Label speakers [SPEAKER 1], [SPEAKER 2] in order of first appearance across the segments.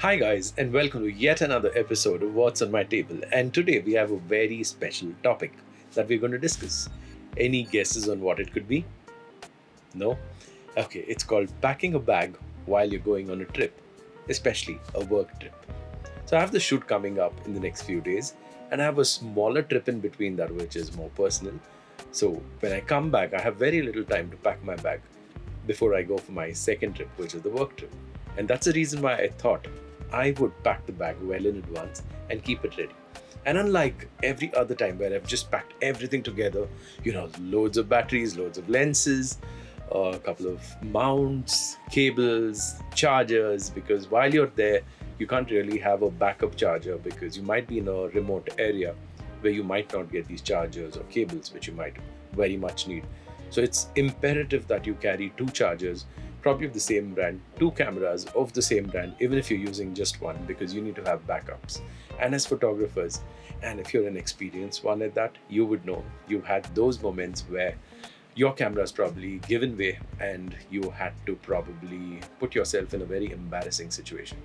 [SPEAKER 1] Hi, guys, and welcome to yet another episode of What's on My Table. And today we have a very special topic that we're going to discuss. Any guesses on what it could be? No? Okay, it's called packing a bag while you're going on a trip, especially a work trip. So I have the shoot coming up in the next few days, and I have a smaller trip in between that, which is more personal. So when I come back, I have very little time to pack my bag before I go for my second trip, which is the work trip. And that's the reason why I thought I would pack the bag well in advance and keep it ready. And unlike every other time where I've just packed everything together, loads of batteries, loads of lenses, a couple of mounts, cables, chargers, because while you're there, you can't really have a backup charger because you might be in a remote area where you might not get these chargers or cables, which you might very much need. So it's imperative that you carry two chargers, probably of the same brand, two cameras of the same brand, even if you're using just one, because you need to have backups. And as photographers, and if you're an experienced one at that, you would know you've had those moments where your camera's probably given way and you had to probably put yourself in a very embarrassing situation.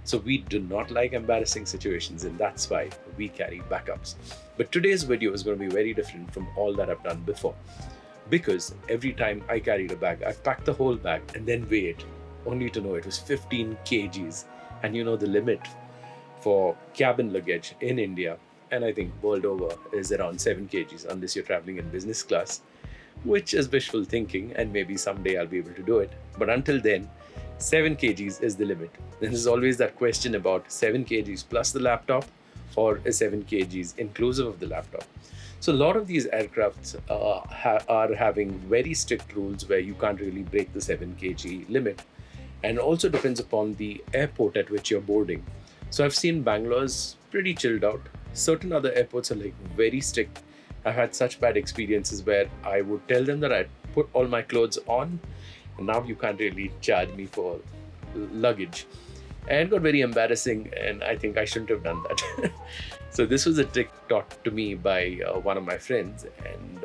[SPEAKER 1] So we do not like embarrassing situations, and that's why we carry backups. But today's video is going to be very different from all that I've done before, because every time I carried a bag, I packed the whole bag and then weighed, only to know it was 15 kgs. And the limit for cabin luggage in India, and I think world over, is around 7 kgs unless you're traveling in business class, which is wishful thinking, and maybe someday I'll be able to do it. But until then, 7 kgs is the limit. Then there's always that question about 7 kgs plus the laptop, or is 7 kgs inclusive of the laptop? So a lot of these aircrafts are having very strict rules where you can't really break the 7 kg limit, and also depends upon the airport at which you're boarding. So I've seen Bangalore's pretty chilled out. Certain other airports are like very strict. I've had such bad experiences where I would tell them that I'd put all my clothes on, and now you can't really charge me for luggage. And it got very embarrassing, and I think I shouldn't have done that. So this was a trick taught to me by one of my friends, and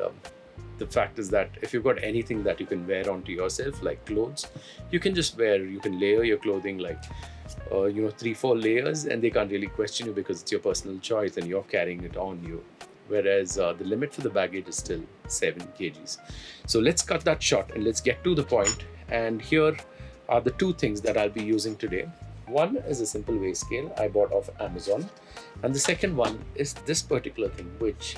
[SPEAKER 1] the fact is that if you've got anything that you can wear onto yourself, like clothes, you can layer your clothing like 3-4 layers, and they can't really question you because it's your personal choice and you're carrying it on you. Whereas the limit for the baggage is still 7 kgs. So let's cut that short and let's get to the point. And here are the two things that I'll be using today. One is a simple weigh scale I bought off Amazon, and the second one is this particular thing, which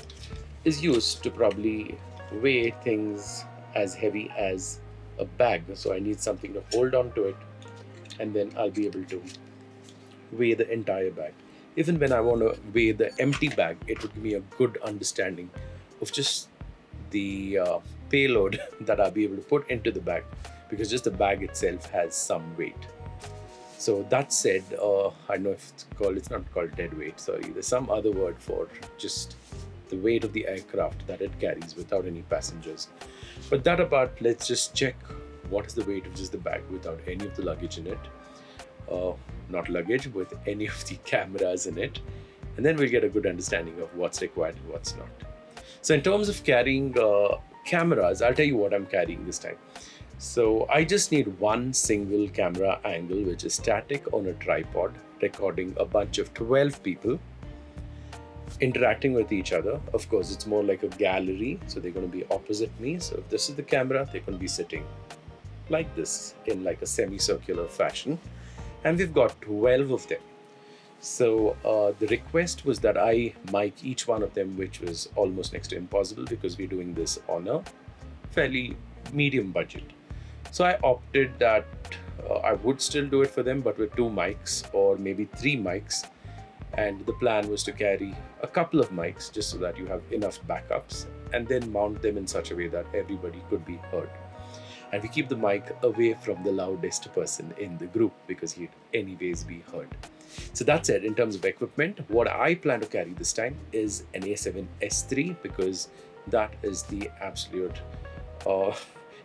[SPEAKER 1] is used to probably weigh things as heavy as a bag. So I need something to hold on to it, and then I'll be able to weigh the entire bag. Even when I want to weigh the empty bag, it would give me a good understanding of just the payload that I'll be able to put into the bag, because just the bag itself has some weight. So that said, I don't know if it's not called dead weight, sorry. There's some other word for just the weight of the aircraft that it carries without any passengers. But that apart, let's just check what is the weight of just the bag without any of the luggage in it. Not luggage, with any of the cameras in it. And then we'll get a good understanding of what's required and what's not. So in terms of carrying cameras, I'll tell you what I'm carrying this time. So I just need one single camera angle, which is static on a tripod, recording a bunch of 12 people interacting with each other. Of course, it's more like a gallery, so they're going to be opposite me. So if this is the camera, they're going to be sitting like this in like a semicircular fashion. And we've got 12 of them. So the request was that I mic each one of them, which was almost next to impossible because we're doing this on a fairly medium budget. So I opted that I would still do it for them, but with 2 mics or maybe 3 mics. And the plan was to carry a couple of mics just so that you have enough backups, and then mount them in such a way that everybody could be heard. And we keep the mic away from the loudest person in the group because he'd anyways be heard. So that's it in terms of equipment. What I plan to carry this time is an A7S III, because that is the absolute,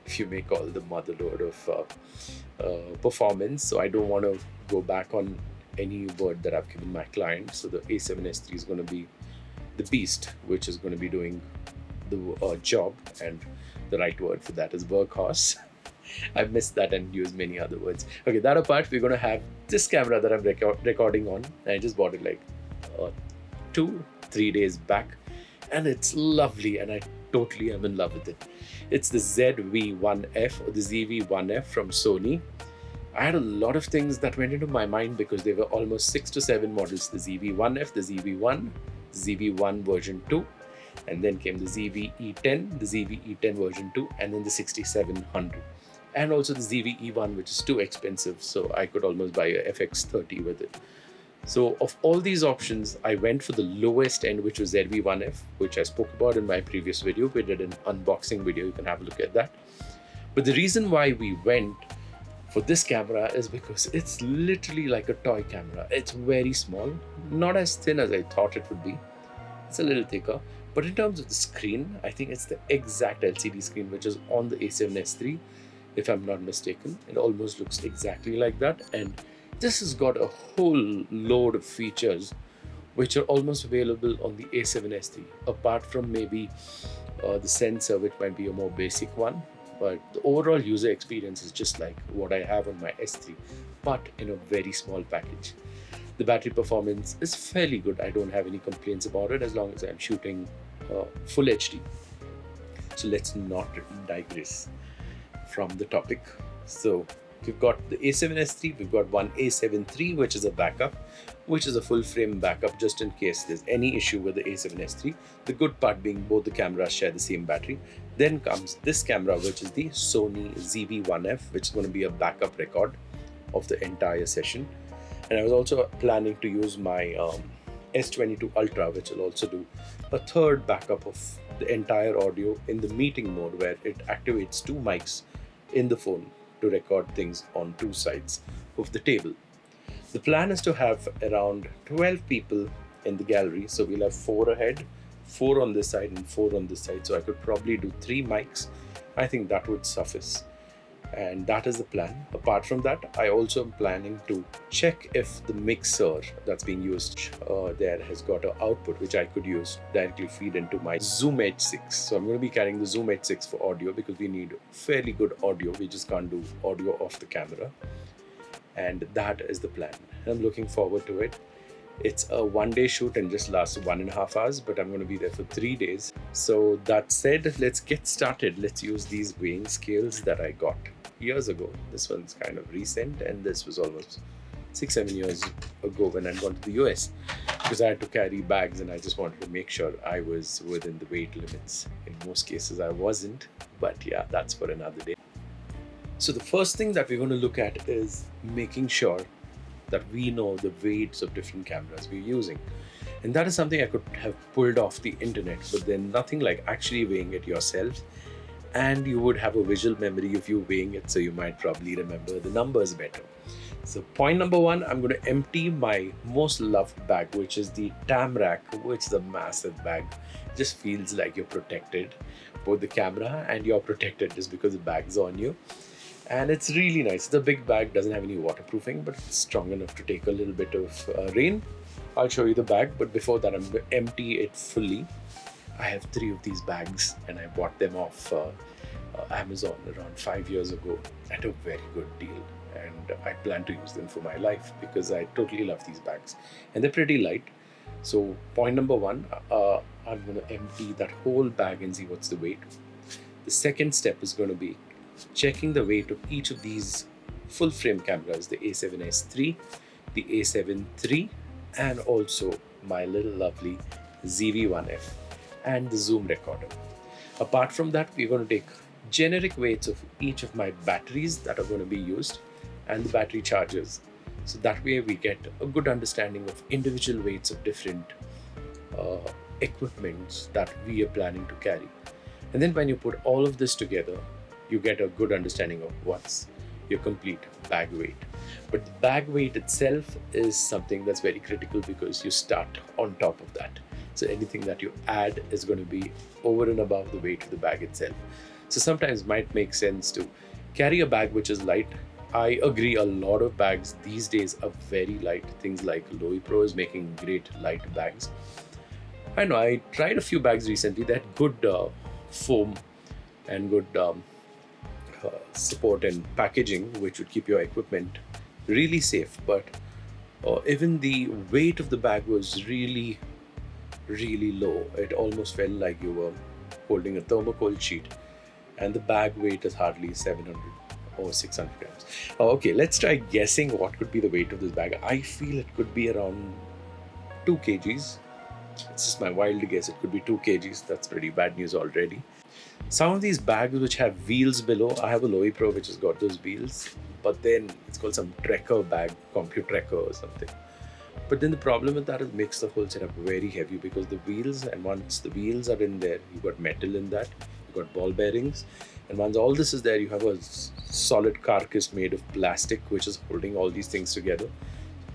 [SPEAKER 1] if you may call the motherlode of performance. So I don't want to go back on any word that I've given my client. So the A7S III is going to be the beast, which is going to be doing the job, and the right word for that is workhorse. I missed that and used many other words. Okay, that apart, we're going to have this camera that I'm recording on. I just bought it like 2-3 days back, and it's lovely, and I totally am in love with it. It's the ZV-1F or the ZV-1F from Sony. I had a lot of things that went into my mind because there were almost 6 to 7 models: the ZV-1F, the ZV-1, the ZV-1 version 2, and then came the ZV-E10, the ZV-E10 version 2, and then the 6700, and also the ZV-E1, which is too expensive, so I could almost buy a FX30 with it. So of all these options, I went for the lowest end, which was ZV-1F, which I spoke about in my previous video. We did an unboxing video, you can have a look at that. But the reason why we went for this camera is because it's literally like a toy camera. It's very small, not as thin as I thought it would be. It's a little thicker, but in terms of the screen, I think it's the exact LCD screen which is on the A7S III, if I'm not mistaken. It almost looks exactly like that, and this has got a whole load of features which are almost available on the A7S III, apart from maybe the sensor, which might be a more basic one. But the overall user experience is just like what I have on my S3, but in a very small package. The battery performance is fairly good. I don't have any complaints about it as long as I'm shooting full HD. So let's not digress from the topic. So we've got the A7S III, we've got one A7 III, which is a backup, which is a full frame backup just in case there's any issue with the A7S III. The good part being both the cameras share the same battery. Then comes this camera, which is the Sony ZV-1F, which is going to be a backup record of the entire session. And I was also planning to use my S22 Ultra, which will also do a third backup of the entire audio in the meeting mode, where it activates 2 mics in the phone to record things on 2 sides of the table. The plan is to have around 12 people in the gallery, so we'll have 4 ahead, 4 on this side and 4 on this side, so I could probably do 3 mics. I think that would suffice, and that is the plan. Apart from that, I also am planning to check if the mixer that's being used there has got an output which I could use directly feed into my Zoom H6. So I'm going to be carrying the Zoom H6 for audio because we need fairly good audio. We just can't do audio off the camera, and that is the plan. I'm looking forward to it. It's a 1-day shoot and just lasts 1.5 hours, but I'm going to be there for 3 days. So that said, let's get started. Let's use these weighing scales that I got years ago. This one's kind of recent, and this was almost 6-7 years ago when I'd gone to the US, because I had to carry bags and I just wanted to make sure I was within the weight limits. In most cases I wasn't, but yeah, that's for another day. So the first thing that we're going to look at is making sure that we know the weights of different cameras we're using. And that is something I could have pulled off the internet, but then nothing like actually weighing it yourself. And you would have a visual memory of you weighing it, so you might probably remember the numbers better. So point number 1, I'm going to empty my most loved bag, which is the Tamrac, which is a massive bag. It just feels like you're protected. Both the camera and you're protected just because the bag's on you. And it's really nice. It's a big bag, doesn't have any waterproofing, but it's strong enough to take a little bit of rain. I'll show you the bag, but before that, I'm going to empty it fully. I have 3 of these bags, and I bought them off Amazon around 5 years ago at a very good deal. And I plan to use them for my life because I totally love these bags. And they're pretty light. So point number 1, I'm going to empty that whole bag and see what's the weight. The second step is going to be checking the weight of each of these full frame cameras, the A7S III, the A7 III, and also my little lovely ZV-1F and the Zoom recorder. Apart from that, we're going to take generic weights of each of my batteries that are going to be used and the battery chargers. So that way we get a good understanding of individual weights of different equipments that we are planning to carry. And then when you put all of this together, you get a good understanding of what's your complete bag weight. But the bag weight itself is something that's very critical because you start on top of that. So anything that you add is going to be over and above the weight of the bag itself. So sometimes it might make sense to carry a bag which is light. I agree, a lot of bags these days are very light. Things like Lowy Pro is making great light bags. I know, I tried a few bags recently that had good foam and good support and packaging, which would keep your equipment really safe. But even the weight of the bag was really, really low. It almost felt like you were holding a thermocol sheet, and the bag weight is hardly 700 or 600 grams. Okay, let's try guessing what could be the weight of this bag. I feel it could be around 2 kgs. It's just my wild guess. It could be 2 kgs. That's pretty bad news already. Some of these bags which have wheels below, I have a Lowy Pro which has got those wheels, but then it's called some Trekker bag, Compute Trekker or something. But then the problem with that is makes the whole setup very heavy because the wheels, and once the wheels are in there, you've got metal in that, you've got ball bearings, and once all this is there, you have a solid carcass made of plastic which is holding all these things together.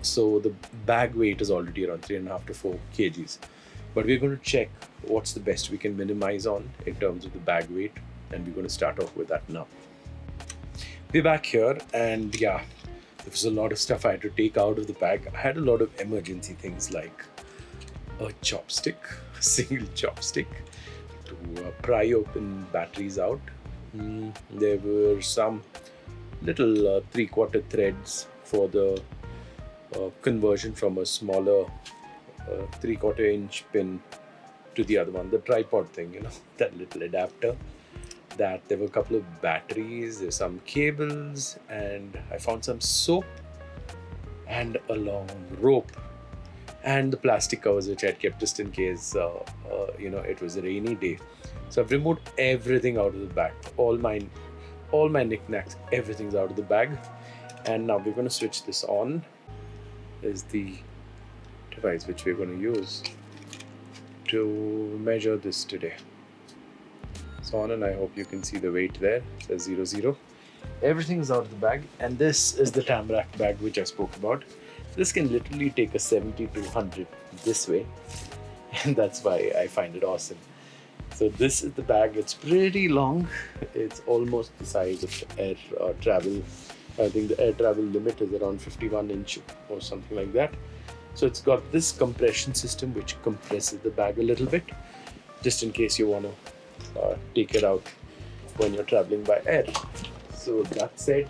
[SPEAKER 1] So the bag weight is already around 3.5 to 4 kgs. But we're going to check what's the best we can minimize on in terms of the bag weight, and we're going to start off with that now. We're back here, and yeah, there was a lot of stuff I had to take out of the bag. I had a lot of emergency things like a chopstick, a single chopstick to pry open batteries out. There were some little 3/4 threads for the conversion from a smaller 3/4 inch pin to the other one, the tripod thing, that little adapter. That there were a couple of batteries, there's some cables, and I found some soap and a long rope, and the plastic covers which I had kept just in case it was a rainy day. So I've removed everything out of the bag, all my knickknacks, everything's out of the bag, and now we're going to switch this on. Is the device which we're going to use to measure this today. It's on, and I hope you can see the weight there. It says 00. Everything is out of the bag, and this is the Tamrac bag which I spoke about. This can literally take a 70 to 100 this way, and that's why I find it awesome. So this is the bag. It's pretty long. It's almost the size of air travel. I think the air travel limit is around 51 inch or something like that. So it's got this compression system which compresses the bag a little bit, just in case you want to take it out when you're traveling by air. So that said,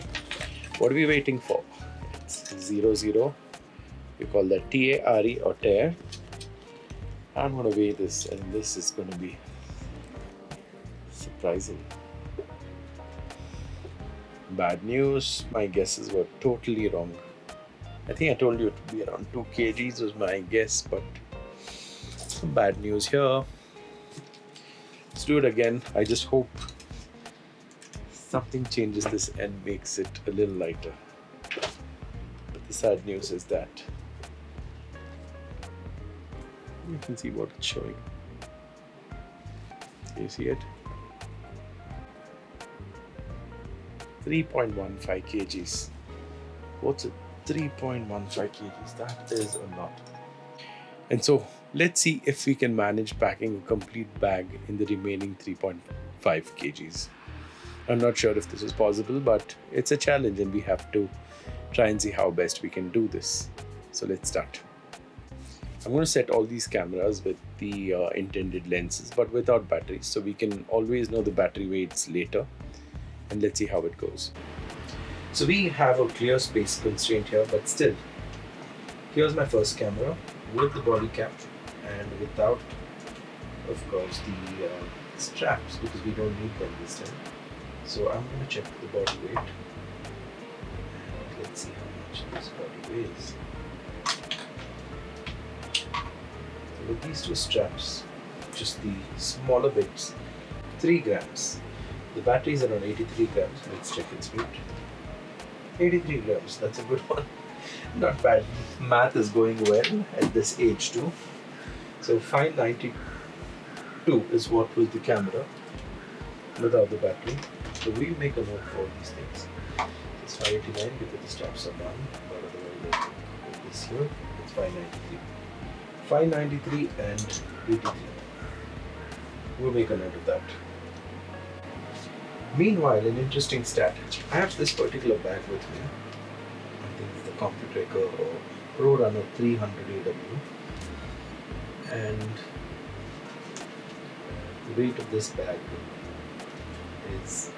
[SPEAKER 1] what are we waiting for? It's 00. We call that TARE or tear. I'm going to weigh this, and this is going to be surprising. Bad news, my guesses were totally wrong. I think I told you it would be around 2 kgs was my guess, but some bad news here. Let's do it again. I just hope something changes this and makes it a little lighter. But the sad news is that you can see what it's showing. Do you see it? 3.15 kgs. What's it? 3.15 kgs. That is a lot. And so let's see if we can manage packing a complete bag in the remaining 3.5 kgs. I'm not sure if this is possible, but it's a challenge and we have to try and see how best we can do this. So let's start. I'm going to set all these cameras with the intended lenses, but without batteries, so we can always know the battery weights later. And let's see how it goes. So we have a clear space constraint here, but still, here's my first camera with the body cap and without, of course, the straps, because we don't need them this time. So I'm going to check the body weight, and let's see how much this body weighs. So with these two straps, just the smaller bits, 3 grams. The battery is around 83 grams. Let's check its weight. 83 grams, that's a good one. Not bad. Math is going well at this age too. So 592 is what was the camera without the battery. So we'll make a note for these things. It's 589 because the straps are done, but otherwise I put this here. It's 593. 593 and 83. We'll make a note of that. Meanwhile, an interesting stat. I have this particular bag with me. I think it's the Compute Trekker or Pro Runner 300 AW. And the weight of this bag is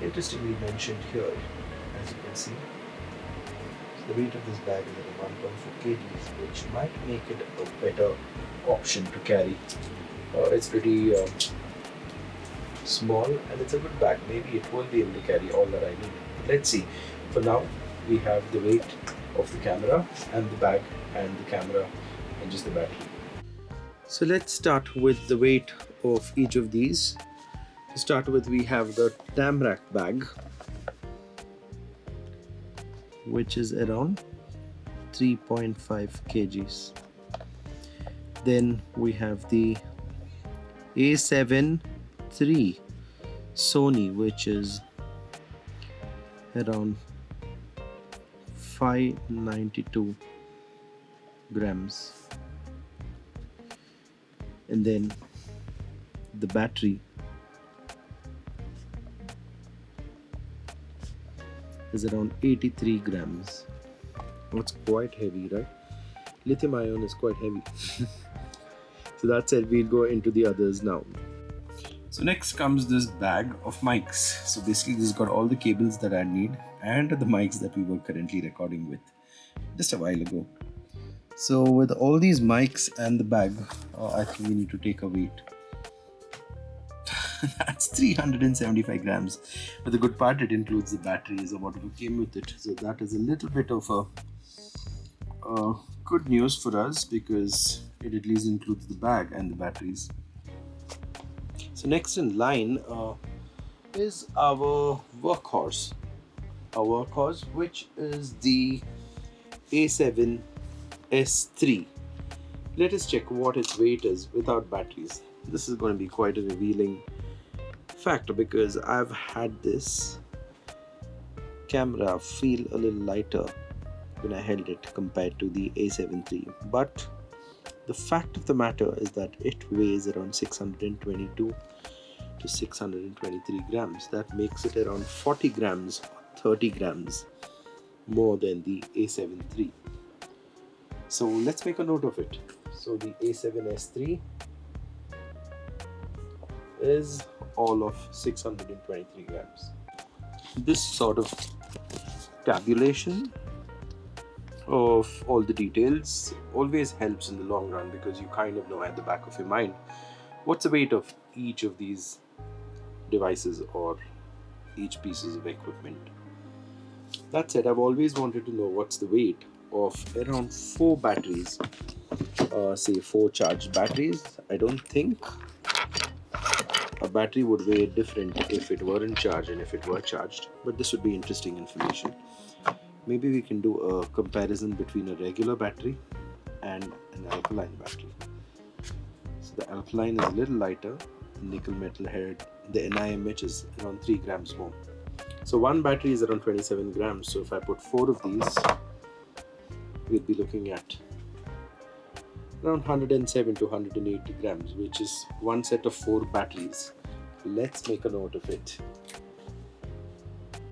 [SPEAKER 1] interestingly mentioned here, as you can see. So the weight of this bag is at 1.4 kgs, which might make it a better option to carry. It's pretty small and it's a good bag. Maybe it won't be able to carry all that I need. Let's see. For now, we have the weight of the camera and the bag and the camera and just the battery. So let's start with the weight of each of these. To start with, we have the Tamrac bag, which is around 3.5 kgs. Then we have the A7 III Sony, which is around 592 grams. And then the battery is around 83 grams. It's quite heavy, right? Lithium ion is quite heavy. So that's it, we'll go into the others now. So next comes this bag of mics. So basically this has got all the cables that I need and the mics that we were currently recording with just a while ago. So with all these mics and the bag, I think we need to take a weight. That's 375 grams. But the good part, it includes the batteries or whatever came with it. So that is a little bit of a good news for us because it at least includes the bag and the batteries. So next in line is our workhorse. Our workhorse, which is the A7S3. Let us check what its weight is without batteries. This is going to be quite a revealing factor because I've had this camera feel a little lighter when I held it compared to the A7 III. But the fact of the matter is that it weighs around 622 to 623 grams. That makes it around 40 grams, 30 grams more than the A7 III. So let's make a note of it. So the A7S III is all of 623 grams. This sort of tabulation of all the details always helps in the long run because you kind of know at the back of your mind what's the weight of each of these devices or each pieces of equipment. That said, I've always wanted to know what's the weight of around 4 batteries, say 4 charged batteries. I don't think a battery would weigh different if it weren't charged and if it were charged, but this would be interesting information. Maybe we can do a comparison between a regular battery and an alkaline battery. So the alkaline is a little lighter, nickel metal head, the NIMH is around 3 grams more. So one battery is around 27 grams. So if I put 4 of these, we'll be looking at around 107 to 180 grams, which is one set of 4 batteries. Let's make a note of it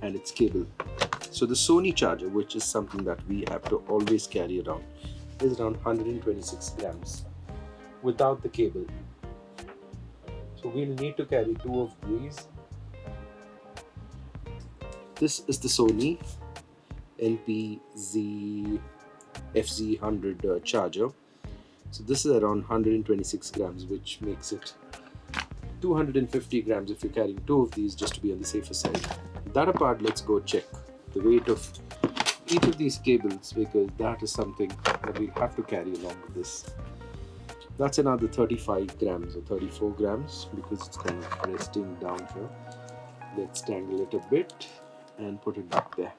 [SPEAKER 1] and its cable. So the Sony charger, which is something that we have to always carry around, is around 126 grams without the cable. So we'll need to carry 2 of these. This is the Sony NPZ FZ100 charger. So this is around 126 grams, which makes it 250 grams if you're carrying 2 of these, just to be on the safer side. That apart, let's go check the weight of each of these cables because that is something that we'll have to carry along with this. That's another 35 grams or 34 grams because it's kind of resting down here. Let's tangle it a bit and put it back there.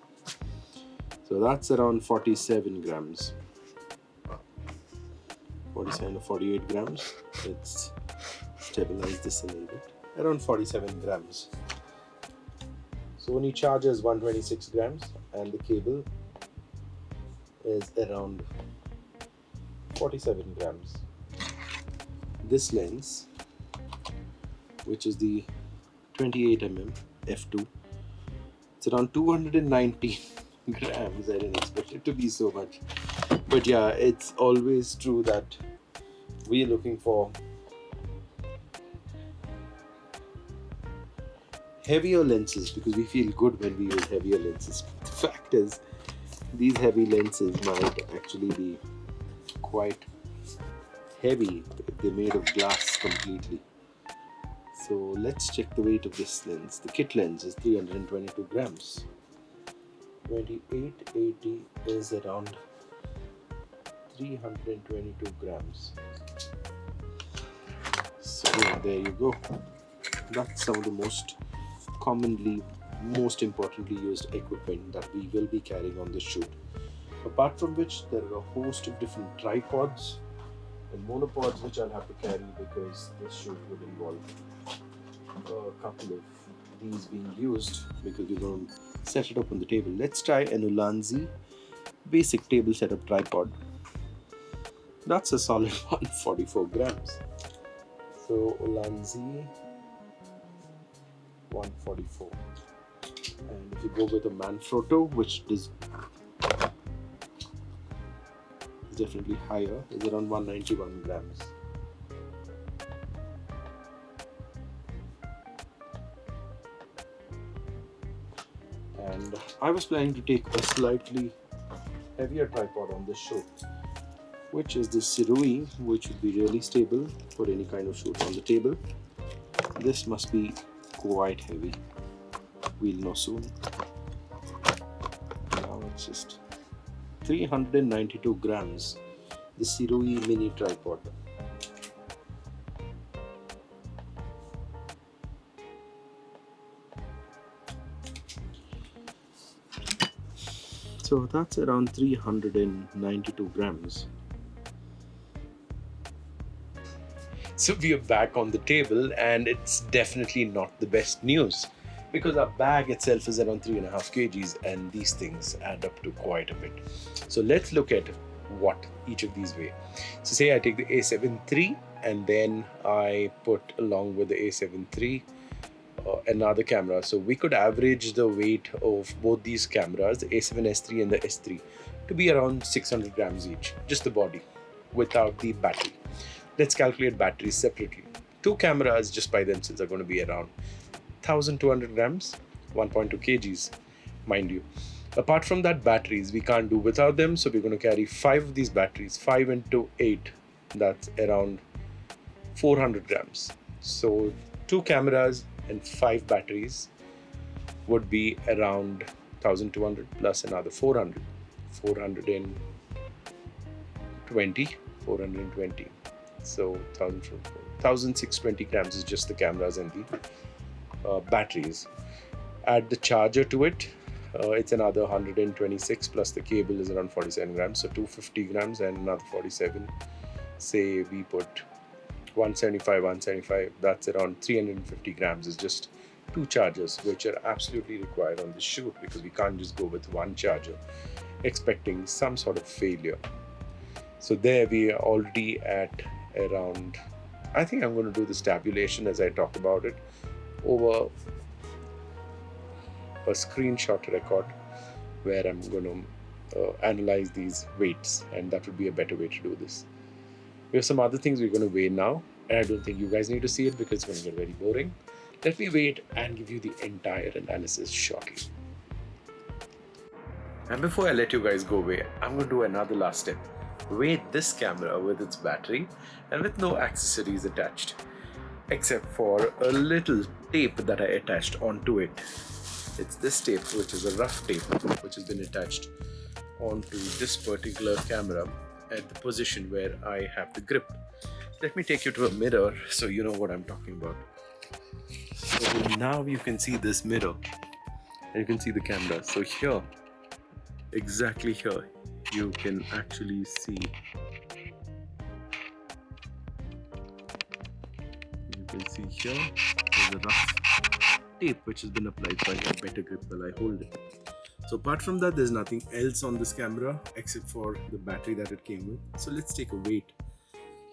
[SPEAKER 1] So that's around 47 grams. 47 or 48 grams. Let's stabilize this a little bit. Around 47 grams. Sony charger is 126 grams and the cable is around 47 grams. This lens, which is the 28mm f2, it's around 219 grams. I didn't expect it to be so much. But yeah, it's always true that we're looking for heavier lenses, because we feel good when we use heavier lenses. The fact is, these heavy lenses might actually be quite heavy if they're made of glass completely. So let's check the weight of this lens. The kit lens is 322 grams. 2880 is around 322 grams. So there you go. That's some of the most importantly used equipment that we will be carrying on this shoot. Apart from which, there are a host of different tripods and monopods which I'll have to carry, because this shoot would involve a couple of these being used, because we're going to set it up on the table. Let's try an Ulanzi basic table setup tripod. That's a solid 144 grams. So Ulanzi 144. And if you go with a Manfrotto, which is definitely higher, is around 191 grams. And I was planning to take a slightly heavier tripod on this shoot, which is the Sirui, which would be really stable for any kind of shoot on the table. This must be quite heavy. We'll know soon. Now it's just 392 grams, the Sirui mini tripod. So that's around 392 grams. So we are back on the table, and it's definitely not the best news, because our bag itself is around 3.5 kgs, and these things add up to quite a bit. So let's look at what each of these weigh. So say I take the A7 III, and then I put along with the A7 III another camera. So we could average the weight of both these cameras, the A7S III and the S3, to be around 600 grams each, just the body, without the battery. Let's calculate batteries separately. Two cameras just by themselves are going to be around 1200 grams, 1.2 kgs, mind you. Apart from that, batteries we can't do without them, so we're going to carry 5 of these batteries. 5 into 8, that's around 400 grams. So 2 cameras and 5 batteries would be around 1200 plus another 400, 420. So 1620 grams is just the cameras and the batteries. Add the charger to it, it's another 126, plus the cable is around 47 grams, so 250 grams and another 47. Say we put 175, that's around 350 grams is just 2 chargers, which are absolutely required on this shoot, because we can't just go with one charger expecting some sort of failure. So there we are already at around, I think I'm going to do this tabulation as I talk about it over a screenshot record, where I'm going to analyze these weights, and that would be a better way to do this. We have some other things we're going to weigh now, and I don't think you guys need to see it because it's going to get very boring. Let me weigh it and give you the entire analysis shortly. And before I let you guys go away, I'm going to do another last step. Weigh this camera with its battery and with no accessories attached, except for a little tape that I attached onto it. It's this tape, which is a rough tape, which has been attached onto this particular camera at the position where I have the grip. Let me take you to a mirror so you know what I'm talking about. So now you can see this mirror, and you can see the camera. So here, exactly here, you can actually see. You can see here, there's a rough tape which has been applied so I have better grip while I hold it. So apart from that, there's nothing else on this camera except for the battery that it came with. So let's take a weight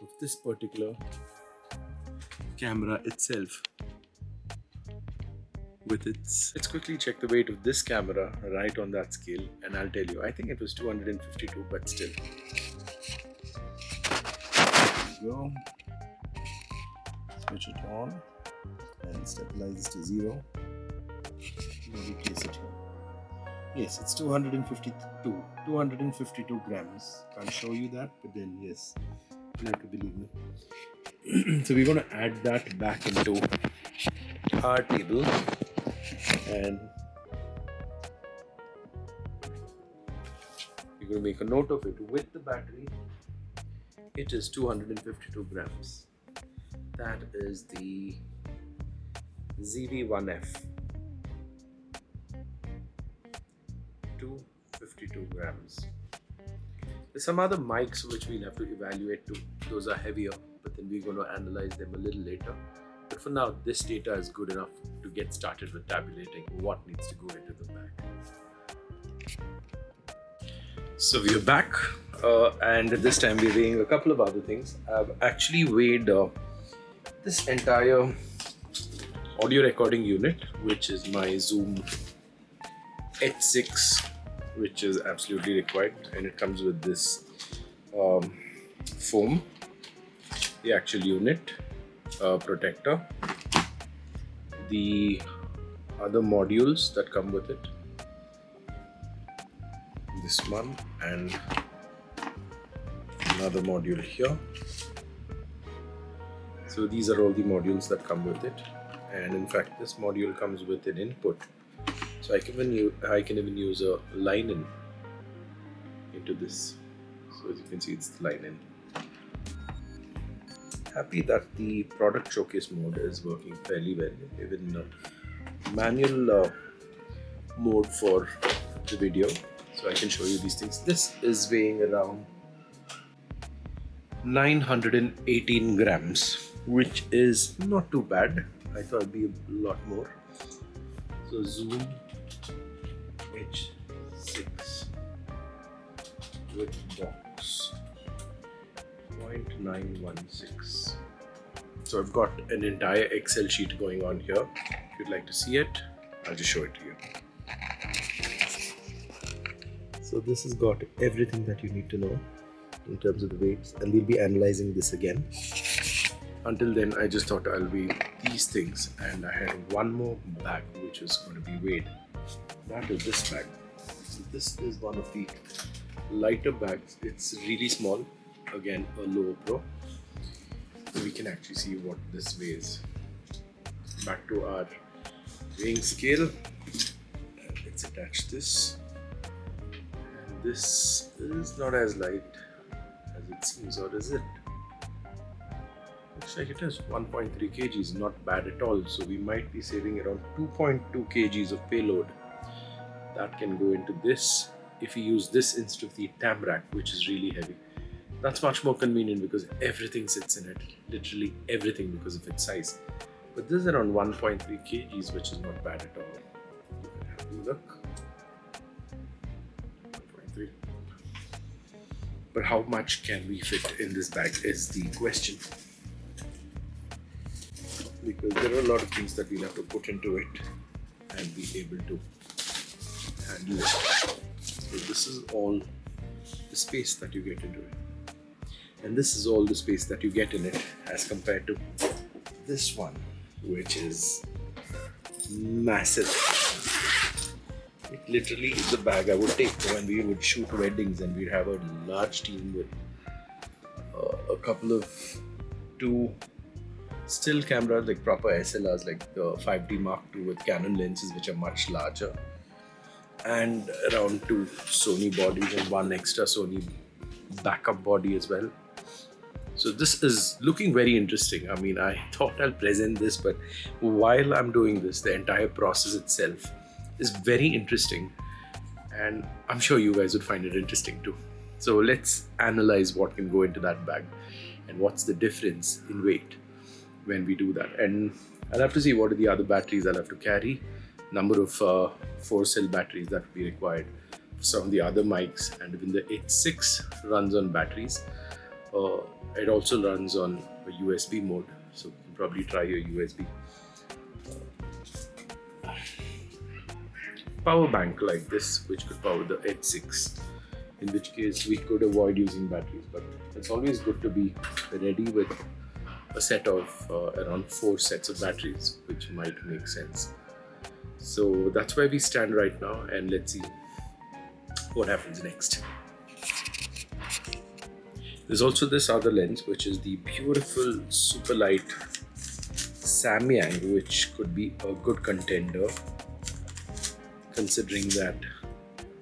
[SPEAKER 1] of this particular camera itself. Let's quickly check the weight of this camera right on that scale, and I'll tell you, I think it was 252, but still. There we go. Switch it on and stabilize this to 0. Maybe place it here. Yes, it's 252 grams. Can't show you that, but then yes, you have to believe me. So we're going to add that back into our table, and we're going to make a note of it. With the battery, it is 252 grams. That is the ZV1F. 252 grams. There's some other mics which we'll have to evaluate too. Those are heavier, but then we're going to analyze them a little later. But for now, this data is good enough to get started with tabulating what needs to go into the bag. So we are back, and this time we're weighing a couple of other things. I've actually weighed this entire audio recording unit, which is my Zoom H6, which is absolutely required, and it comes with this foam, the actual unit protector, the other modules that come with it, this one and another module here. So these are all the modules that come with it, and in fact this module comes with an input, so I can even use a line in into this. So as you can see, it's the line in. Happy that the product showcase mode is working fairly well, even manual mode for the video, so I can show you these things. This is weighing around 918 grams, which is not too bad. I thought it'd be a lot more. So Zoom H6 with box 0.916. So I've got an entire Excel sheet going on here. If you'd like to see it, I'll just show it to you. So this has got everything that you need to know in terms of the weights, and we'll be analyzing this again. Until then, I just thought I'll weigh these things, and I had one more bag which is going to be weighed. That is this bag. This is one of the lighter bags. It's really small, again a lower pro. So we can actually see what this weighs. Back to our weighing scale. Let's attach this. And this is not as light as it seems, or is it? Looks like it is 1.3 kgs, not bad at all. So we might be saving around 2.2 kgs of payload. That can go into this if we use this instead of the Tamrac, which is really heavy. That's much more convenient because everything sits in it, literally everything, because of its size. But this is around 1.3 kgs, which is not bad at all. You can have a look. 1.3. But how much can we fit in this bag is the question. Because there are a lot of things that we'll have to put into it and be able to handle it. So this is all the space that you get into it. And this is all the space that you get in it as compared to this one, which is massive. It literally is the bag I would take when we would shoot weddings and we'd have a large team with a couple of two still cameras, like proper SLRs, like the 5D Mark II with Canon lenses, which are much larger, and around two Sony bodies and one extra Sony backup body as well. So this is looking very interesting. I mean, I thought I'll present this, but while I'm doing this, the entire process itself is very interesting, and I'm sure you guys would find it interesting too. So let's analyze what can go into that bag and what's the difference in weight when we do that. And I'll have to see what are the other batteries I'll have to carry, number of 4-cell batteries that will be required. Some of the other mics, and even the H6 runs on batteries. It also runs on a USB mode, so you can probably try your USB. Power bank like this, which could power the H6, in which case we could avoid using batteries, but it's always good to be ready with a set of around 4 sets of batteries, which might make sense. So that's where we stand right now, and let's see what happens next. There's also this other lens, which is the beautiful super light Samyang, which could be a good contender, considering that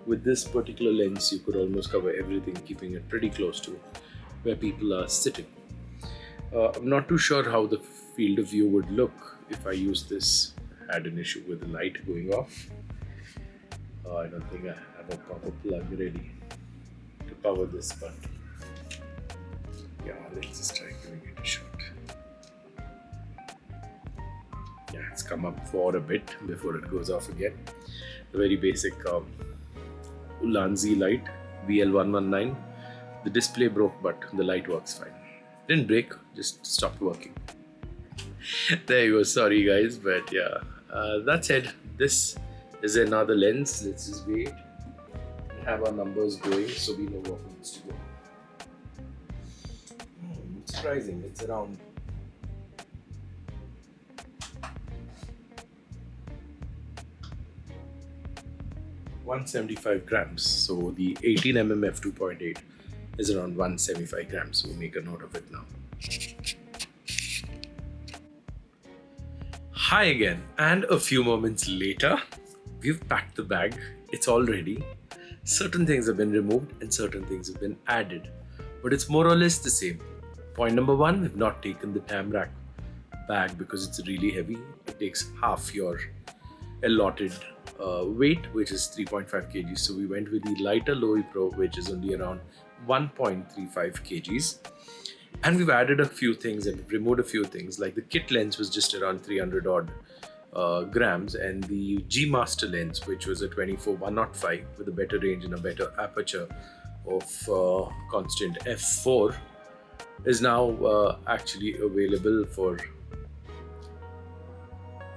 [SPEAKER 1] with this particular lens you could almost cover everything, keeping it pretty close to where people are sitting. I'm not too sure how the field of view would look if I use this. I had an issue with the light going off. I don't think I have a proper plug ready to cover this, but yeah, let's just try giving it a shot. Yeah, it's come up for a bit before it goes off again. The very basic Ulanzi light, VL119. The display broke, but the light works fine. Didn't break, just stopped working. There you go, sorry guys, but yeah, that's it. This is another lens. Let's just wait and have our numbers going so we know what needs to go. Surprising, it's around 175 grams. So the 18mm f2.8 is around 175 grams. So we'll make a note of it now. Hi again, and a few moments later, we've packed the bag. It's all ready. Certain things have been removed and certain things have been added, but it's more or less the same. Point number one, we've not taken the Tamrac bag because it's really heavy. It takes half your allotted weight, which is 3.5 kgs. So we went with the lighter Lowy Pro, which is only around 1.35 kgs. And we've added a few things and removed a few things, like the kit lens was just around 300 odd grams, and the G Master lens, which was a 24-105 with a better range and a better aperture of constant f4, is now actually available for,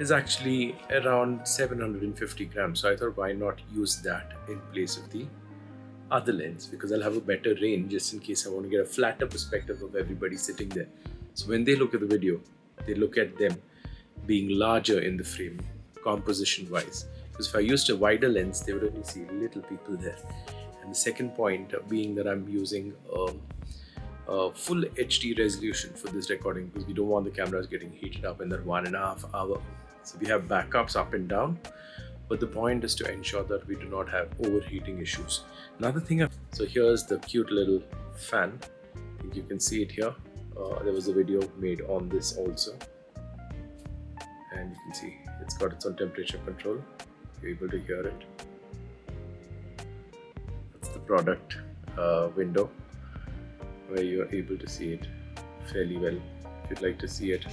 [SPEAKER 1] is actually around 750 grams. So I thought, why not use that in place of the other lens, because I'll have a better range just in case I want to get a flatter perspective of everybody sitting there. So when they look at the video, they look at them being larger in the frame, composition wise. Because if I used a wider lens, they would only see little people there. And the second point being that I'm using a full HD resolution for this recording, because we don't want the cameras getting heated up in that 1.5 hour. So we have backups up and down, but the point is to ensure that we do not have overheating issues. Another thing, so here's the cute little fan. I think you can see it here. There was a video made on this also, and you can see it's got its own temperature control. You're able to hear it. That's the product window, where you're able to see it fairly well. If you'd like to see it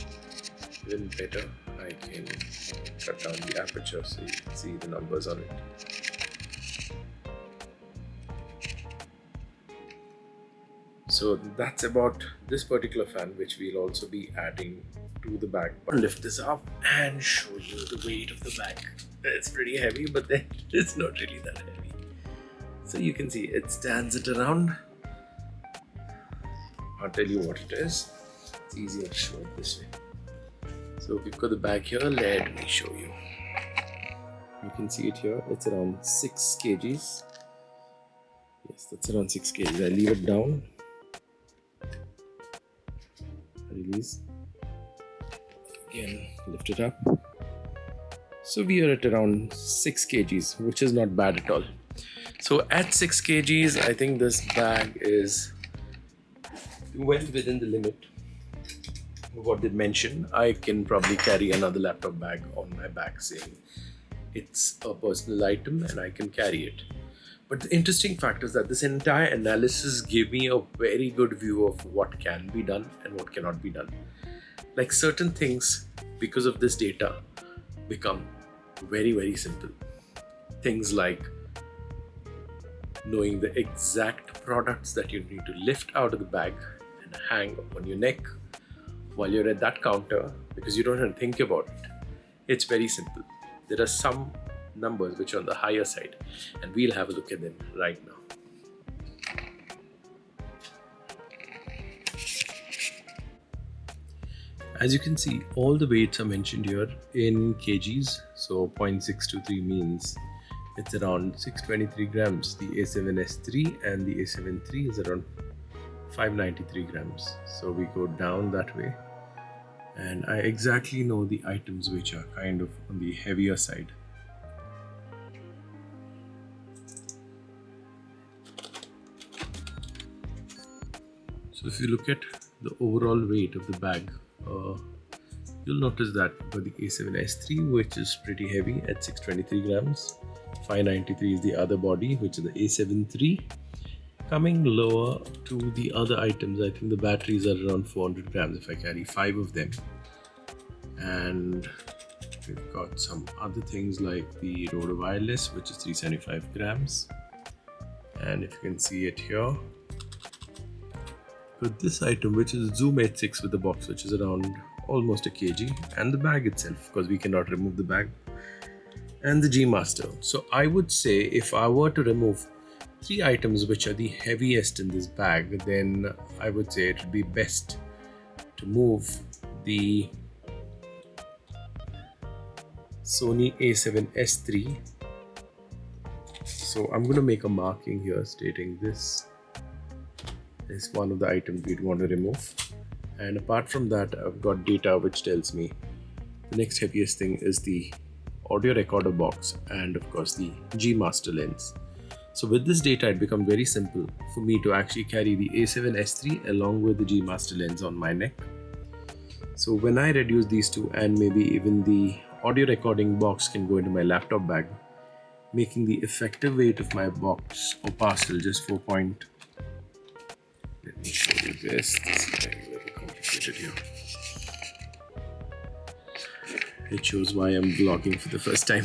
[SPEAKER 1] even better, I can cut down the aperture so you can see the numbers on it. So that's about this particular fan, which we'll also be adding to the bag. I'll lift this up and show you the weight of the bag. It's pretty heavy, but then it's not really that heavy. So you can see it stands at around, I'll tell you what it is. It's easier to show it this way. So we've got the bag here, let me show you. You can see it here, it's around 6 kgs. Yes, that's around 6 kgs. I leave it down. Release. Again, lift it up. So we are at around 6 kgs, which is not bad at all. So at 6 kgs, I think this bag is well within the limit of what they mentioned. I can probably carry another laptop bag on my back saying it's a personal item and I can carry it. But the interesting fact is that this entire analysis gave me a very good view of what can be done and what cannot be done. Like certain things, because of this data, become very, very simple. Things like knowing the exact products that you need to lift out of the bag and hang on your neck while you're at that counter, because you don't have to think about it. It's very simple. There are some numbers which are on the higher side, and we'll have a look at them right now. As you can see, all the weights are mentioned here in kgs. So 0.623 means it's around 623 grams. The A7S3 and the A7 III is around 593 grams. So we go down that way, and I exactly know the items which are kind of on the heavier side. So if you look at the overall weight of the bag, you'll notice that for the A7S3, which is pretty heavy at 623 grams, 593 is the other body, which is the A7 III. Coming lower to the other items, I think the batteries are around 400 grams if I carry 5 of them. And we've got some other things like the Rode Wireless, which is 375 grams. And if you can see it here, with this item, which is Zoom H6 with the box, which is around almost a kg, and the bag itself, because we cannot remove the bag, and the G Master. So I would say if I were to remove 3 items which are the heaviest in this bag, then I would say it would be best to move the Sony A7S III. So I'm going to make a marking here stating this is one of the items we'd want to remove. And apart from that, I've got data which tells me the next heaviest thing is the audio recorder box and of course the G Master lens. So with this data, it becomes very simple for me to actually carry the A7S III along with the G Master lens on my neck. So when I reduce these two, and maybe even the audio recording box can go into my laptop bag, making the effective weight of my box or parcel just 4. Let me show you this. This is very, very complicated here. It shows why I'm vlogging for the first time.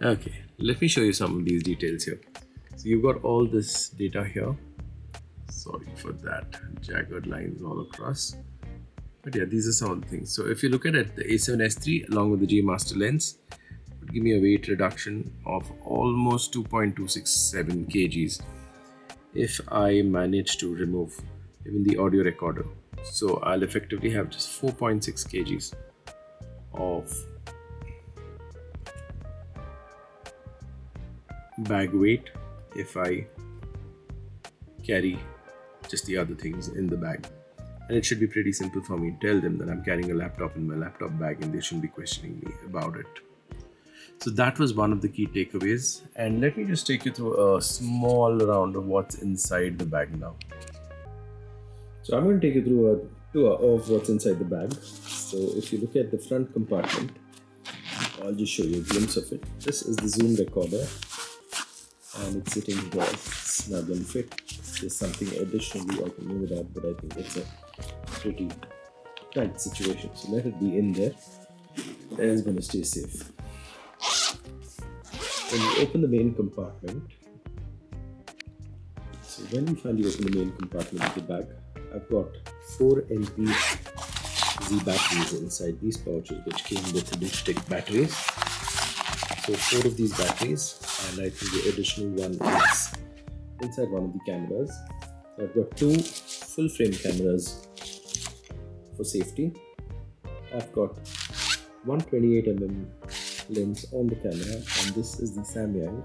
[SPEAKER 1] Okay, let me show you some of these details here. So you've got all this data here. Sorry for that, jagged lines all across. But yeah, these are some of the things. So if you look at it, the A7S III along with the G Master lens would give me a weight reduction of almost 2.267 kgs if I manage to remove even the audio recorder. So I'll effectively have just 4.6 kgs of bag weight if I carry just the other things in the bag. And it should be pretty simple for me to tell them that I'm carrying a laptop in my laptop bag and they shouldn't be questioning me about it. So that was one of the key takeaways. And let me just take you through a small round of what's inside the bag now. So I'm going to take you through a tour of what's inside the bag. So if you look at the front compartment, I'll just show you a glimpse of it. This is the Zoom recorder and it's sitting there snug and fit. There's something additionally I can move it up, but I think it's a pretty tight situation. So let it be in there. It's going to stay safe. When you open the main compartment, so when you finally open the main compartment of the bag, I've got 4 NP-Z batteries inside these pouches, which came with dipstick batteries. So 4 of these batteries, and I think the additional one is inside one of the cameras. So I've got 2 full frame cameras for safety. I've got 128mm lens on the camera, and this is the Samyang,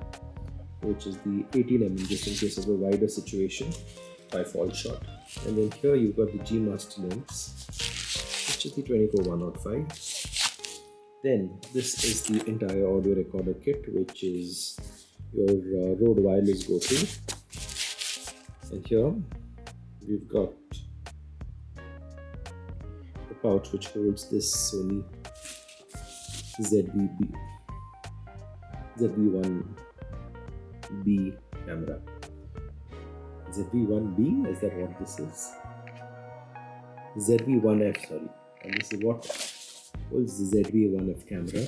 [SPEAKER 1] which is the 18mm just in case of a wider situation by fall shot. And then here you've got the G Master lens, which is the 24-105. Then this is the entire audio recorder kit, which is your Rode Wireless go-to. And here we've got the pouch which holds this Sony ZV-1B camera. ZV-1B, is that what this is? ZV-1F, sorry. And this is what holds the ZV-1F camera.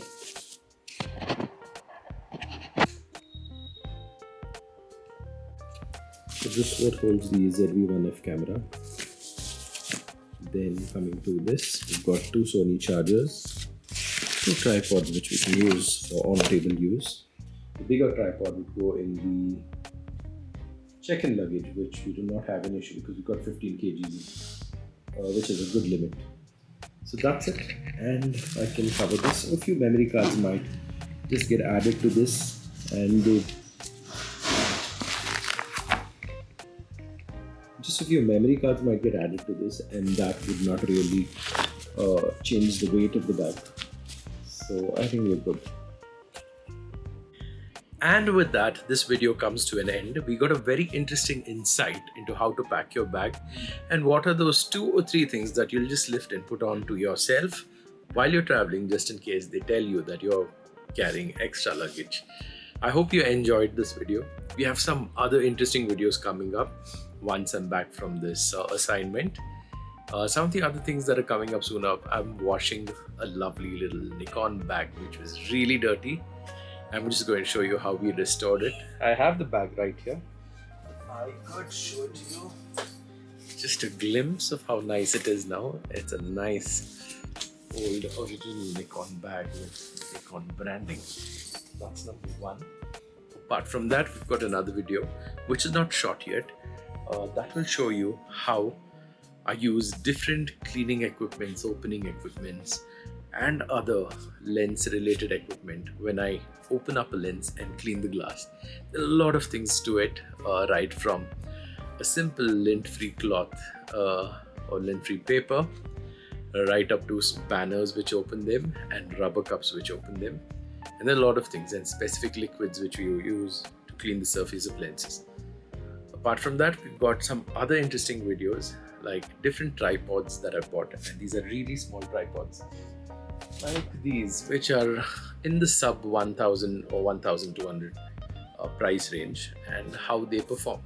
[SPEAKER 1] So this is what holds the ZV-1F camera. Then coming to this, we've got 2 Sony chargers, 2 tripods which we can use for on-table use. The bigger tripod would go in the check-in luggage, which we do not have initially because we've got 15 kgs, which is a good limit. So that's it, and I can cover this. A few memory cards might just get added to this, and just a few memory cards might get added to this, and that would not really change the weight of the bag. So I think we're good. And with that, this video comes to an end. We got a very interesting insight into how to pack your bag and what are those 2 or 3 things that you'll just lift and put on to yourself while you're traveling, just in case they tell you that you're carrying extra luggage. I hope you enjoyed this video. We have some other interesting videos coming up once I'm back from this assignment. Some of the other things that are coming up soon up, I'm washing a lovely little Nikon bag which was really dirty. I'm just going to show you how we restored it. I have the bag right here. I could show it to you. Just a glimpse of how nice it is now. It's a nice old original Nikon bag with Nikon branding. That's number one. Apart from that, we've got another video which is not shot yet. That will show you how I use different cleaning equipments, opening equipments, and other lens related equipment when I open up a lens and clean the glass. There are a lot of things to it, right from a simple lint-free cloth or lint-free paper, right up to spanners which open them and rubber cups which open them. And there are a lot of things and specific liquids which we use to clean the surface of lenses. Apart from that, we've got some other interesting videos like different tripods that I bought, and these are really small tripods like these, which are in the sub 1000 or 1200 price range, and how they perform.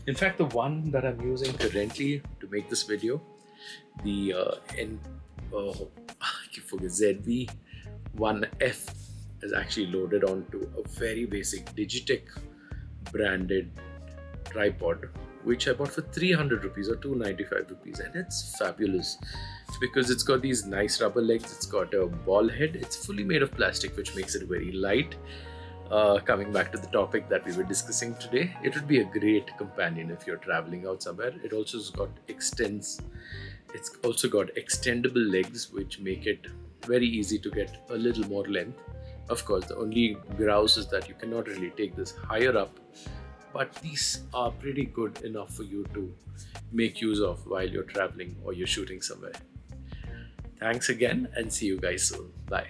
[SPEAKER 1] In fact, the one that I'm using currently to make this video, the ZV-1F, is actually loaded onto a very basic Digitech branded tripod, which I bought for 300 rupees or 295 rupees, and it's fabulous because it's got these nice rubber legs, it's got a ball head, it's fully made of plastic which makes it very light. Coming back to the topic that we were discussing today, it would be a great companion if you're traveling out somewhere. It's also got extendable legs which make it very easy to get a little more length. Of course, the only grouse is that you cannot really take this higher up, but these are pretty good enough for you to make use of while you're traveling or you're shooting somewhere. Thanks again, and see you guys soon. Bye.